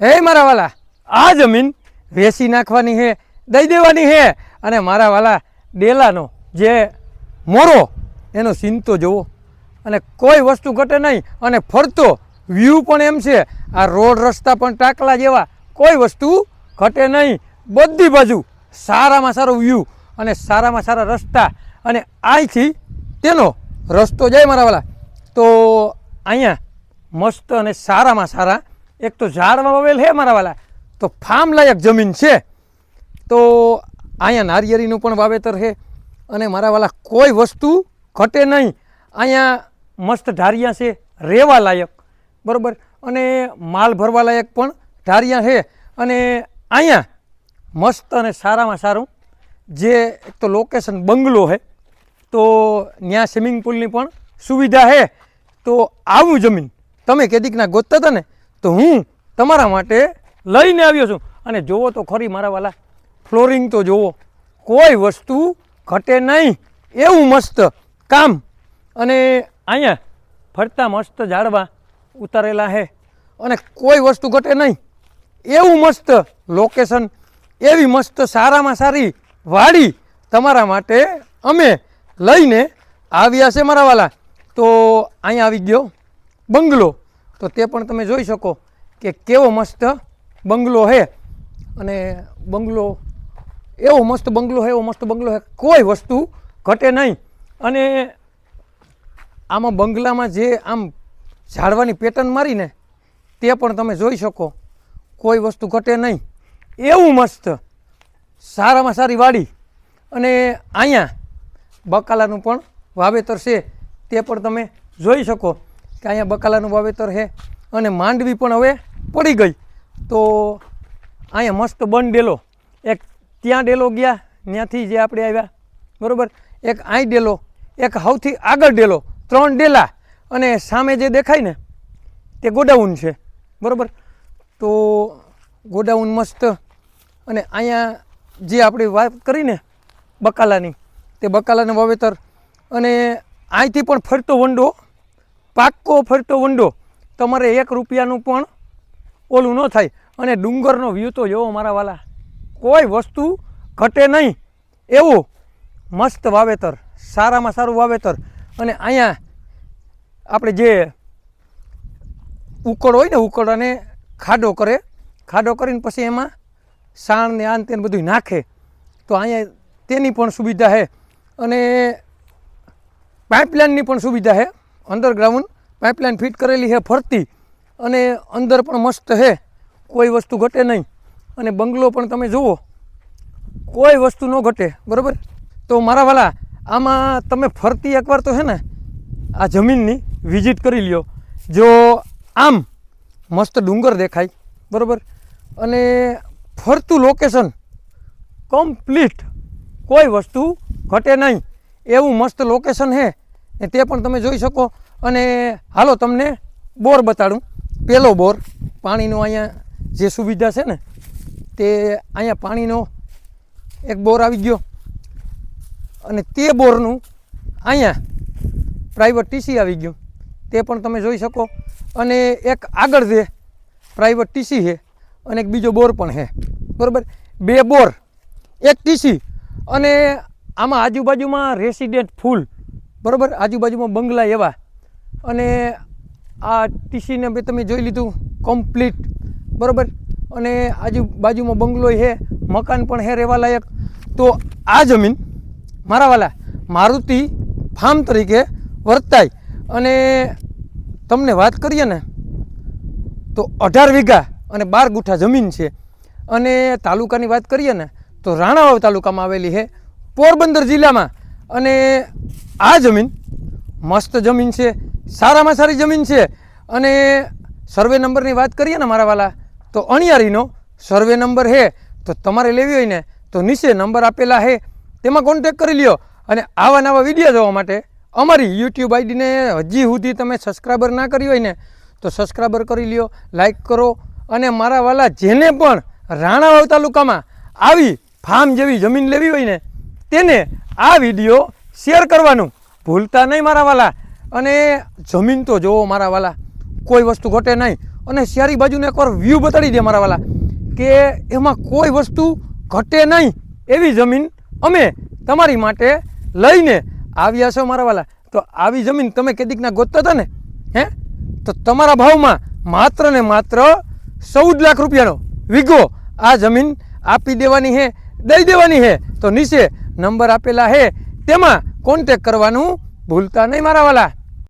હે મારા વાલા, આ જમીન વેચી નાખવાની છે, દઈ દેવાની છે. અને મારા વાલા ડેલાનો જે મોરો એનો સીન તો જુઓ, અને કોઈ વસ્તુ ઘટે નહીં. અને ફરતો વ્યૂ પણ એમ છે, આ રોડ રસ્તા પણ ટાકલા જેવા, કોઈ વસ્તુ ઘટે નહીં. બધી બાજુ સારામાં સારો વ્યૂ અને સારામાં સારા રસ્તા. અને અહીંથી તેનો રસ્તો જાય મારા વાલા. તો અહીંયા મસ્ત અને સારામાં સારા એક તો ઝાડવા વાવેલ છે મારા વાલા, તો ફાર્મ લાયક જમીન છે. તો અહીંયા નારિયેળીનું પણ વાવેતર છે. અને મારા વાલા કોઈ વસ્તુ ઘટે નહીં. અહીંયા મસ્ત ઢારિયા છે રહેવા લાયક, બરાબર. અને માલ ભરવા લાયક પણ ઢારિયા છે. અને અહીંયા મસ્ત અને સારામાં સારું જે એક તો લોકેશન બંગલો છે, તો ત્યાં સ્વિમિંગ પુલની પણ સુવિધા છે. તો આવું જમીન તમે કેદીકના ગોતતા હતા ને, તો હું તમારા માટે લઈને આવ્યો છું. અને જુઓ તો ખરી મારા વાલા, ફ્લોરિંગ તો જુઓ, કોઈ વસ્તુ ઘટે નહીં એવું મસ્ત કામ. અને અહીંયા ફરતા મસ્ત ઝાડવા ઉતારેલા છે, અને કોઈ વસ્તુ ઘટે નહીં એવું મસ્ત લોકેશન, એવી મસ્ત સારામાં સારી વાડી તમારા માટે અમે લઈને આવ્યા છે મારા વાલા. તો અહીંયા આવી ગયો બંગલો, તો તે પણ તમે જોઈ શકો કે કેવો મસ્ત બંગલો છે. અને બંગલો એવો મસ્ત બંગલો છે, એવો મસ્ત બંગલો છે, કોઈ વસ્તુ ઘટે નહીં. અને આમાં બંગલામાં જે આમ ઝાડવાની પેટર્ન મારીને તે પણ તમે જોઈ શકો, કોઈ વસ્તુ ઘટે નહીં એવું મસ્ત સારામાં સારી વાડી. અને અહીંયા બકાલાનું પણ વાવેતર છે, તે પણ તમે જોઈ શકો કે અહીંયા બકાલાનું વાવેતર છે. અને માંડવી પણ હવે પડી ગઈ. તો અહીંયા મસ્ત બન ડેલો, એક ત્યાં ડેલો ગયા ત્યાંથી જે આપણે આવ્યા, બરાબર. એક અહીં ડેલો, એક સૌથી આગળ ડેલો, 3 ડેલા. અને સામે જે દેખાય ને તે ગોડાઉન છે, બરાબર. તો ગોડાઉન મસ્ત. અને અહીંયા જે આપણે વાત કરીને બકાલાની, તે બકાલાનું વાવેતર. અને અહીંથી પણ ફરતો વંડો, પાક્કો ફરતો વંડો, તમારે 1 રૂપિયાનું પણ ઓલું ન થાય. અને ડુંગરનો વ્યૂ તો જોવો મારા વાલા, કોઈ વસ્તુ ઘટે નહીં એવું મસ્ત વાવેતર, સારામાં સારું વાવેતર. અને અહીંયા આપણે જે ઉકળ હોય ને, ઉકળ અને ખાડો કરે, ખાડો કરીને પછી એમાં સાણ ને આન તેને બધું નાખે, તો અહીંયા તેની પણ સુવિધા છે. અને પાઇપલાઇનની પણ સુવિધા છે, અંડરગ્રાઉન્ડ પાઇપલાઇન ફિટ કરેલી છે ફરતી. અને અંદર પણ મસ્ત છે, કોઈ વસ્તુ ઘટે નહીં. અને બંગલો પણ તમે જુઓ, કોઈ વસ્તુ ન ઘટે, બરાબર. તો મારા વાલા આમાં તમે ફરતી એકવાર તો છે ને આ જમીનની વિઝિટ કરી લ્યો. જો આમ મસ્ત ડુંગર દેખાય, બરાબર. અને ફરતું લોકેશન કમ્પ્લીટ, કોઈ વસ્તુ ઘટે નહીં એવું મસ્ત લોકેશન છે. ને તે પણ તમે જોઈ શકો. અને હાલો તમને બોર બતાડું. પહેલો બોર, પાણીનો અહીંયા જે સુવિધા છે ને, તે અહીંયા પાણીનો એક બોર આવી ગયો. અને તે બોરનું અહીંયા પ્રાઇવેટ ટીસી આવી ગયું, તે પણ તમે જોઈ શકો. અને એક આગળ જે પ્રાઇવેટ ટીસી છે, અને એક બીજો બોર પણ છે, બરાબર. 2 બોર, 1 ટીસી. અને આમાં આજુબાજુમાં રેસિડેન્ટ ફૂલ, બરાબર, આજુબાજુમાં બંગલા એવા. અને આ ટીસીને બે તમે જોઈ લીધું કમ્પ્લીટ, બરાબર. અને આજુબાજુમાં બંગલો છે, મકાન પણ છે રહેવા લાયક. તો આ જમીન મારા વાલા મારુતિ ફાર્મ તરીકે વર્તાય. અને તમને વાત કરીએ ને તો 18 વીઘા અને 12 ગુઠા જમીન છે. અને તાલુકાની વાત કરીએ ને તો રાણાવાવ તાલુકામાં આવેલી છે, પોરબંદર જિલ્લામાં. અને આ જમીન મસ્ત જમીન છે, સારામાં સારી જમીન છે. અને સર્વે નંબરની વાત કરીએ ને મારા વાલા, તો અણિયારીનો સર્વે નંબર છે. તો તમારે લેવી હોય ને તો નીચે નંબર આપેલા છે, તેમાં કોન્ટેક કરી લ્યો. અને આવા નવા વિડીયો જોવા માટે અમારી યુટ્યુબ આઈડીને હજી સુધી તમે સબસ્ક્રાઈબર ના કરી હોય ને તો સબસ્ક્રાઈબર કરી લ્યો, લાઈક કરો. અને મારા વાલા જેને પણ રાણાવાવ તાલુકામાં આવી ફાર્મ જેવી જમીન લેવી હોય ને તેને આ વિડીયો શેર કરવાનું ભૂલતા નહીં મારા વાલા. અને જમીન તો જોવો મારા વાલા, કોઈ વસ્તુ ઘટે નહીં, અને ચારી બાજુને એકવાર વ્યૂ બતાડી દે મારા વાલા, કે એમાં કોઈ વસ્તુ ઘટે નહીં એવી જમીન અમે તમારી માટે લઈને આવ્યા છો મારા વાલા. તો આવી જમીન તમે કેદીકના ગોતતા હતા ને, હે, તો તમારા ભાવમાં માત્ર ને માત્ર 14 લાખ રૂપિયાનો વીઘો આ જમીન આપી દેવાની છે, દઈ દેવાની છે. તો નીચે નંબર આપેલા છે તેમાં કોન્ટેક કરવાનું ભૂલતા નહીં મારા વાલા.